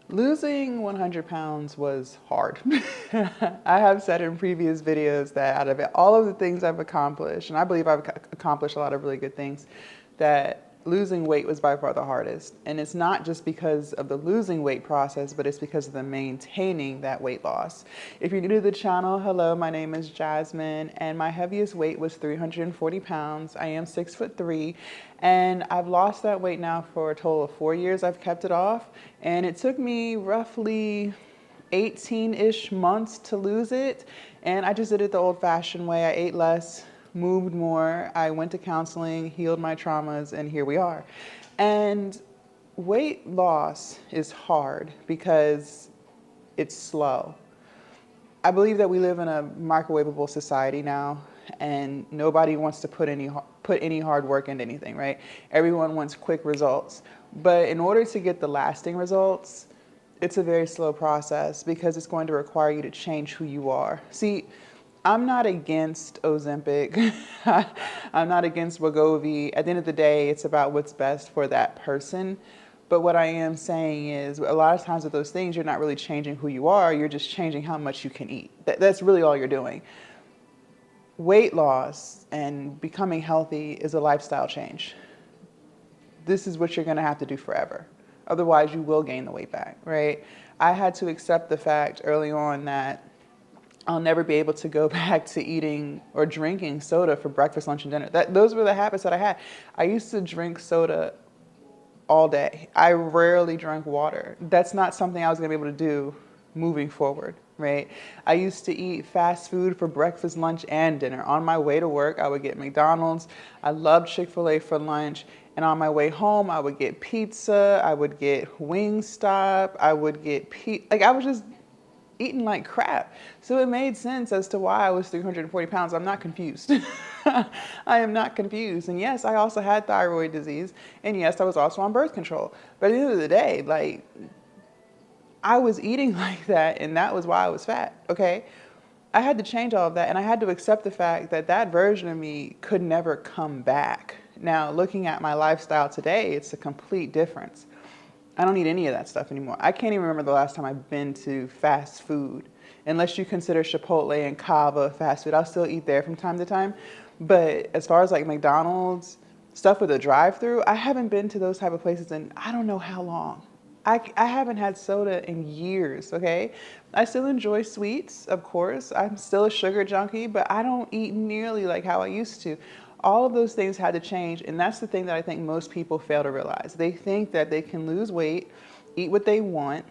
Losing 100 pounds was hard. I have said in previous videos that out of all of the things I've accomplished, and I believe I've accomplished a lot of really good things, that losing weight was by far the hardest. And it's not just because of the losing weight process, but it's because of the maintaining that weight loss. If you're new to the channel, hello, my name is Jasmine, and my heaviest weight was 340 pounds. I am 6'3", and I've lost that weight now for a total of 4 years. I've kept it off, and it took me roughly 18-ish months to lose it. And I just did it the old-fashioned way. I ate less, moved more. I went to counseling, healed my traumas, and here we are. And weight loss is hard because it's slow. I believe that we live in a microwavable society now, and nobody wants to put any hard work into anything, right? Everyone wants quick results. But in order to get the lasting results, it's a very slow process because it's going to require you to change who you are. See, I'm not against Ozempic. I'm not against Wegovy. At the end of the day, it's about what's best for that person. But what I am saying is a lot of times with those things, you're not really changing who you are. You're just changing how much you can eat. That's really all you're doing. Weight loss and becoming healthy is a lifestyle change. This is what you're going to have to do forever. Otherwise, you will gain the weight back, right? I had to accept the fact early on that I'll never be able to go back to eating or drinking soda for breakfast, lunch, and dinner. Those were the habits that I had. I used to drink soda all day. I rarely drank water. That's not something I was going to be able to do moving forward, right? I used to eat fast food for breakfast, lunch, and dinner. On my way to work, I would get McDonald's. I loved Chick-fil-A for lunch. And on my way home, I would get pizza. I would get Wingstop. I would get I was just eating like crap. So it made sense as to why I was 340 pounds. I'm not confused. I am not confused. And yes, I also had thyroid disease. And yes, I was also on birth control. But at the end of the day, like, I was eating like that, and that was why I was fat, okay? I had to change all of that, and I had to accept the fact that that version of me could never come back. Now, looking at my lifestyle today, it's a complete difference. I don't eat any of that stuff anymore. I can't even remember the last time I've been to fast food, unless you consider Chipotle and Cava fast food. I'll still eat there from time to time. But as far as like McDonald's, stuff with a drive-through, I haven't been to those type of places in I don't know how long. I haven't had soda in years, okay? I still enjoy sweets, of course. I'm still a sugar junkie, but I don't eat nearly like how I used to. All of those things had to change, and that's the thing that I think most people fail to realize. They think that they can lose weight, eat what they want,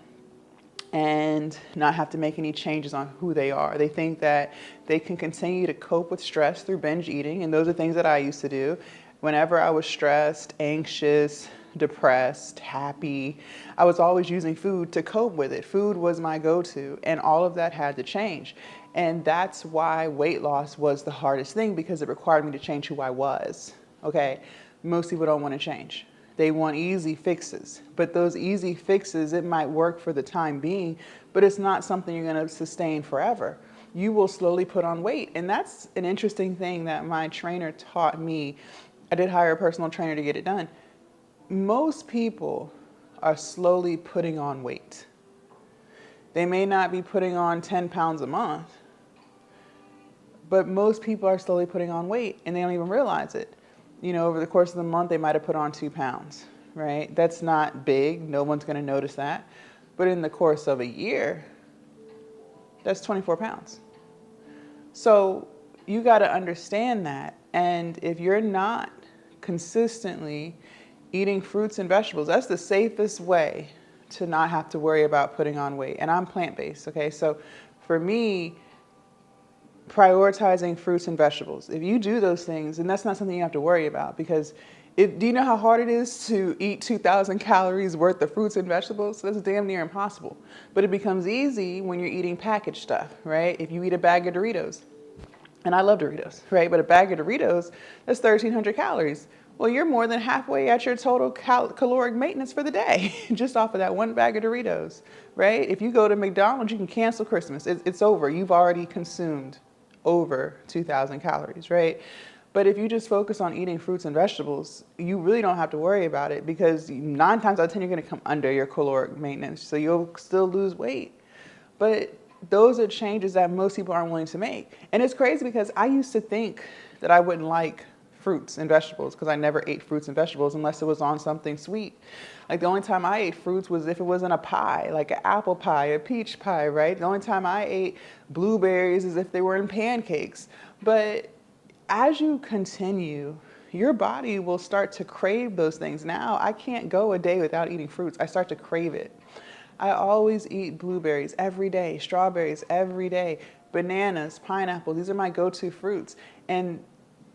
and not have to make any changes on who they are. They think that they can continue to cope with stress through binge eating, and those are things that I used to do. Whenever I was stressed, anxious, depressed, happy, I was always using food to cope with it. Food was my go-to, and all of that had to change. And that's why weight loss was the hardest thing, because it required me to change who I was, okay? Most people don't want to change. They want easy fixes, but those easy fixes, it might work for the time being, but it's not something you're going to sustain forever. You will slowly put on weight, and that's an interesting thing that my trainer taught me. I did hire a personal trainer to get it done. Most people are slowly putting on weight. They may not be putting on 10 pounds a month, but most people are slowly putting on weight and they don't even realize it. You know, over the course of the month, they might have put on 2 pounds, right? That's not big. No one's going to notice that. But in the course of a year, that's 24 pounds. So you got to understand that. And if you're not consistently eating fruits and vegetables, that's the safest way to not have to worry about putting on weight. And I'm plant-based, okay? So for me, prioritizing fruits and vegetables, if you do those things, and that's not something you have to worry about, because do you know how hard it is to eat 2,000 calories worth of fruits and vegetables? That's damn near impossible. But it becomes easy when you're eating packaged stuff, right? If you eat a bag of Doritos, and I love Doritos, right? But a bag of Doritos, that's 1,300 calories. Well, you're more than halfway at your total caloric maintenance for the day, just off of that one bag of Doritos, right? If you go to McDonald's, you can cancel Christmas. It's over. You've already consumed over 2,000 calories, right? But if you just focus on eating fruits and vegetables, you really don't have to worry about it, because 9 times out of 10, you're going to come under your caloric maintenance. So you'll still lose weight. But those are changes that most people aren't willing to make. And it's crazy because I used to think that I wouldn't like fruits and vegetables because I never ate fruits and vegetables unless it was on something sweet. Like the only time I ate fruits was if it was in a pie, like an apple pie, a peach pie, right? The only time I ate blueberries is if they were in pancakes. But as you continue, your body will start to crave those things. Now I can't go a day without eating fruits. I start to crave it. I always eat blueberries every day, strawberries every day, bananas, pineapple. These are my go-to fruits. And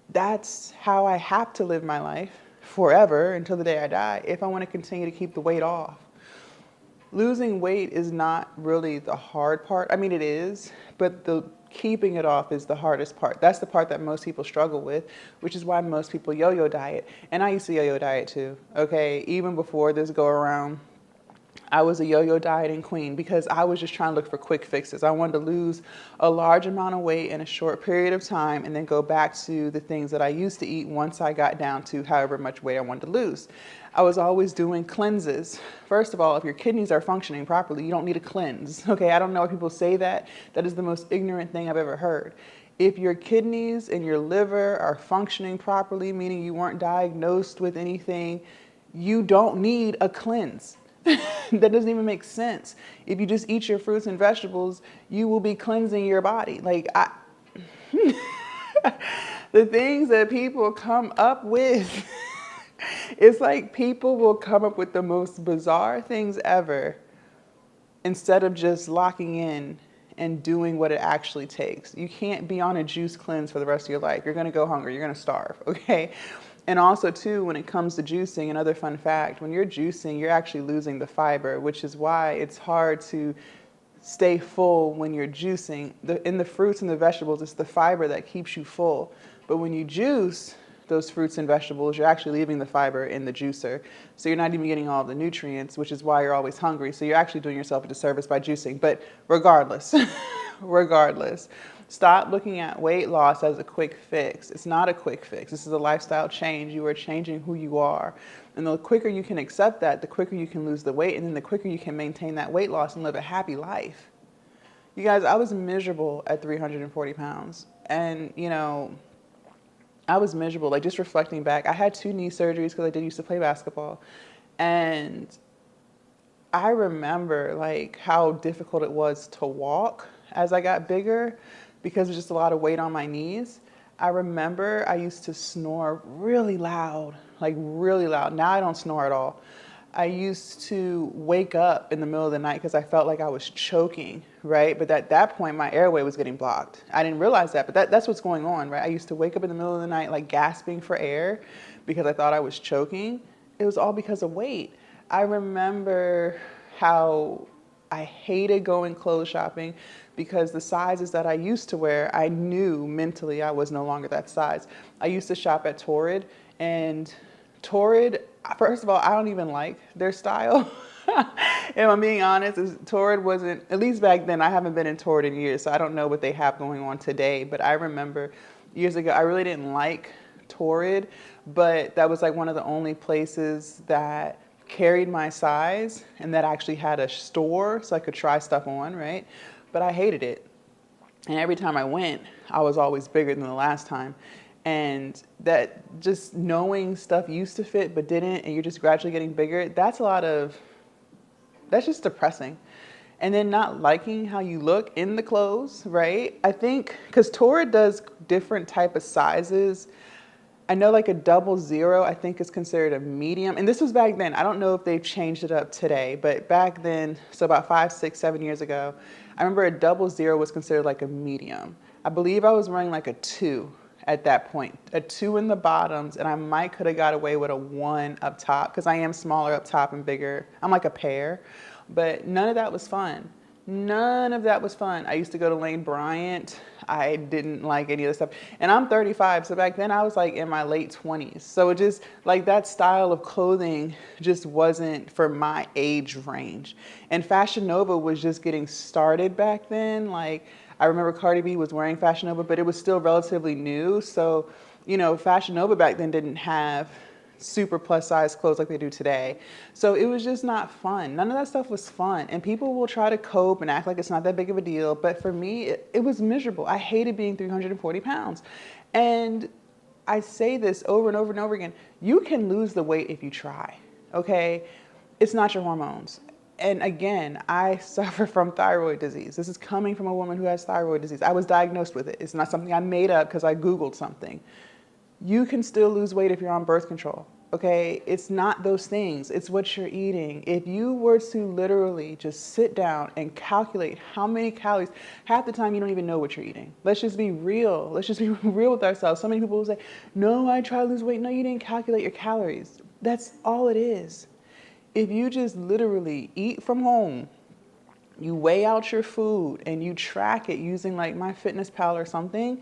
that's how I have to live my life forever until the day I die if I want to continue to keep the weight off. Losing weight is not really the hard part. I mean, it is, but the keeping it off is the hardest part. That's the part that most people struggle with, which is why most people yo-yo diet. And I used to yo-yo diet too, okay? Even before this go around, I was a yo-yo dieting queen because I was just trying to look for quick fixes. I wanted to lose a large amount of weight in a short period of time and then go back to the things that I used to eat once I got down to however much weight I wanted to lose. I was always doing cleanses. First of all, if your kidneys are functioning properly, you don't need a cleanse. Okay, I don't know why people say that. That is the most ignorant thing I've ever heard. If your kidneys and your liver are functioning properly, meaning you weren't diagnosed with anything, you don't need a cleanse. That doesn't even make sense. If you just eat your fruits and vegetables, you will be cleansing your body. The things that people come up with, it's like people will come up with the most bizarre things ever instead of just locking in and doing what it actually takes. You can't be on a juice cleanse for the rest of your life. You're going to go hungry. You're going to starve, okay? And also, too, when it comes to juicing, another fun fact, when you're juicing, you're actually losing the fiber, which is why it's hard to stay full when you're juicing. In the fruits and the vegetables, it's the fiber that keeps you full. But when you juice those fruits and vegetables, you're actually leaving the fiber in the juicer. So you're not even getting all of the nutrients, which is why you're always hungry. So you're actually doing yourself a disservice by juicing. But regardless, stop looking at weight loss as a quick fix. It's not a quick fix. This is a lifestyle change. You are changing who you are. And the quicker you can accept that, the quicker you can lose the weight, and then the quicker you can maintain that weight loss and live a happy life. You guys, I was miserable at 340 pounds. And, I was miserable. Like, just reflecting back, I had 2 knee surgeries because I did used to play basketball. And I remember, like, how difficult it was to walk as I got bigger because there's just a lot of weight on my knees. I remember I used to snore really loud, like really loud. Now I don't snore at all. I used to wake up in the middle of the night because I felt like I was choking, right? But at that point, my airway was getting blocked. I didn't realize that, but that's what's going on, right? I used to wake up in the middle of the night like gasping for air because I thought I was choking. It was all because of weight. I remember how I hated going clothes shopping because the sizes that I used to wear, I knew mentally I was no longer that size. I used to shop at Torrid, and Torrid, first of all, I don't even like their style. If I'm being honest, Torrid wasn't, at least back then, I haven't been in Torrid in years, so I don't know what they have going on today. But I remember years ago, I really didn't like Torrid, but that was like one of the only places that carried my size and that actually had a store so I could try stuff on, right? But I hated it. And every time I went, I was always bigger than the last time. And that just knowing stuff used to fit but didn't, and you're just gradually getting bigger, that's just depressing. And then not liking how you look in the clothes, right? I think, because Torrid does different type of sizes. I know like a 00, I think is considered a medium. And this was back then. I don't know if they've changed it up today, but back then, so about 5, 6, 7 years ago, I remember a 00 was considered like a medium. I believe I was wearing like a 2 at that point, a 2 in the bottoms, and I could have got away with a 1 up top because I am smaller up top and bigger. I'm like a pear, but none of that was fun. None of that was fun. I used to go to Lane Bryant. I didn't like any of the stuff. And I'm 35, so back then I was like in my late 20s. So it just, like that style of clothing just wasn't for my age range. And Fashion Nova was just getting started back then. Like, I remember Cardi B was wearing Fashion Nova, but it was still relatively new. So, You know, Fashion Nova back then didn't have super plus size clothes like they do today. So it was just not fun. None of that stuff was fun. And people will try to cope and act like it's not that big of a deal. But for me, it was miserable. I hated being 340 pounds. And I say this over and over and over again. You can lose the weight if you try, okay? It's not your hormones. And again, I suffer from thyroid disease. This is coming from a woman who has thyroid disease. I was diagnosed with it. It's not something I made up because I Googled something. You can still lose weight if you're on birth control, okay? It's not those things, it's what you're eating. If you were to literally just sit down and calculate how many calories, half the time you don't even know what you're eating. Let's just be real. Let's just be real with ourselves. So many people will say, no, I try to lose weight. No, you didn't calculate your calories. That's all it is. If you just literally eat from home, you weigh out your food and you track it using like MyFitnessPal or something,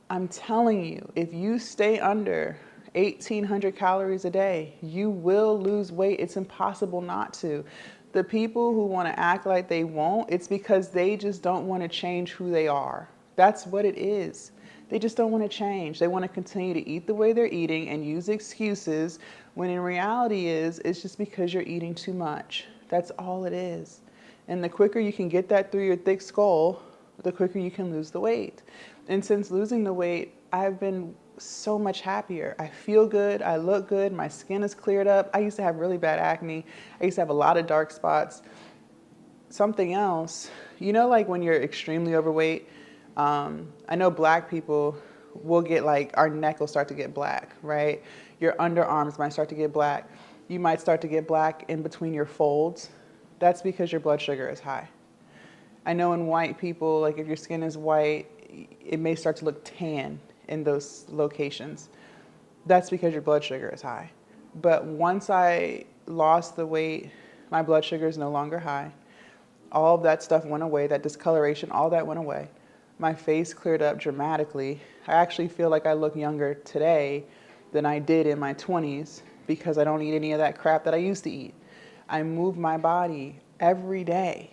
I'm telling you, if you stay under 1,800 calories a day, you will lose weight. It's impossible not to. The people who want to act like they won't, it's because they just don't want to change who they are. That's what it is. They just don't want to change. They want to continue to eat the way they're eating and use excuses when in reality it's just because you're eating too much. That's all it is. And the quicker you can get that through your thick skull, the quicker you can lose the weight. And since losing the weight, I've been so much happier. I feel good, I look good, my skin is cleared up. I used to have really bad acne. I used to have a lot of dark spots. Something else, you know, like when you're extremely overweight, I know black people will get like, our neck will start to get black, right? Your underarms might start to get black. You might start to get black in between your folds. That's because your blood sugar is high. I know in white people, like if your skin is white, it may start to look tan in those locations. That's because your blood sugar is high. But once I lost the weight, my blood sugar is no longer high. All of that stuff went away, that discoloration, all that went away. My face cleared up dramatically. I actually feel like I look younger today than I did in my 20s because I don't eat any of that crap that I used to eat. I move my body every day.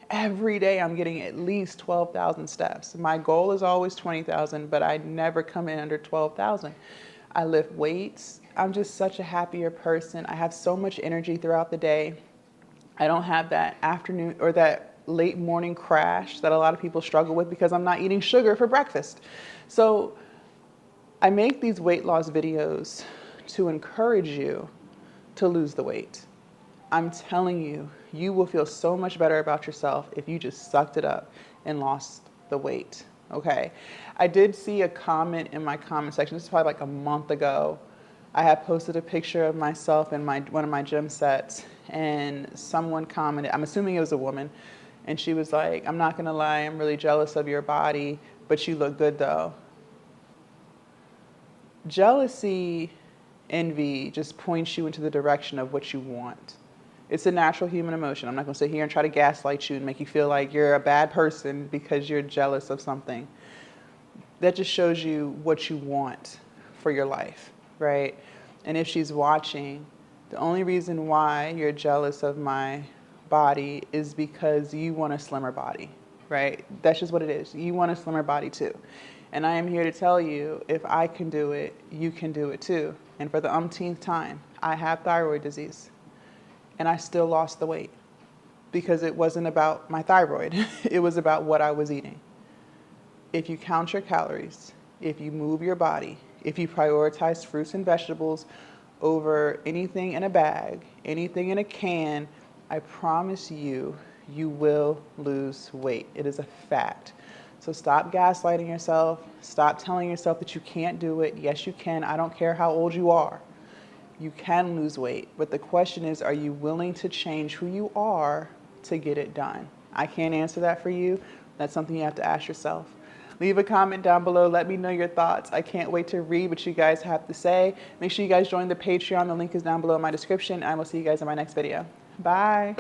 Every day I'm getting at least 12,000 steps. My goal is always 20,000, but I never come in under 12,000. I lift weights. I'm just such a happier person. I have so much energy throughout the day. I don't have that afternoon or that late morning crash that a lot of people struggle with because I'm not eating sugar for breakfast. So I make these weight loss videos to encourage you to lose the weight. I'm telling you, you will feel so much better about yourself if you just sucked it up and lost the weight, okay? I did see a comment in my comment section, this is probably like a month ago. I had posted a picture of myself in one of my gym sets, and someone commented, I'm assuming it was a woman, and she was like, I'm not gonna lie, I'm really jealous of your body, but you look good though. Jealousy, envy just points you into the direction of what you want. It's a natural human emotion. I'm not going to sit here and try to gaslight you and make you feel like you're a bad person because you're jealous of something. That just shows you what you want for your life, right? And if she's watching, the only reason why you're jealous of my body is because you want a slimmer body, right? That's just what it is. You want a slimmer body too. And I am here to tell you, if I can do it, you can do it too. And for the umpteenth time, I have thyroid disease. And I still lost the weight because it wasn't about my thyroid. It was about what I was eating. If you count your calories, if you move your body, if you prioritize fruits and vegetables over anything in a bag, anything in a can, I promise you, you will lose weight. It is a fact. So stop gaslighting yourself. Stop telling yourself that you can't do it. Yes, you can. I don't care how old you are. You can lose weight, but the question is, are you willing to change who you are to get it done? I can't answer that for you. That's something you have to ask yourself. Leave a comment down below. Let me know your thoughts. I can't wait to read what you guys have to say. Make sure you guys join the Patreon. The link is down below in my description. I will see you guys in my next video. Bye.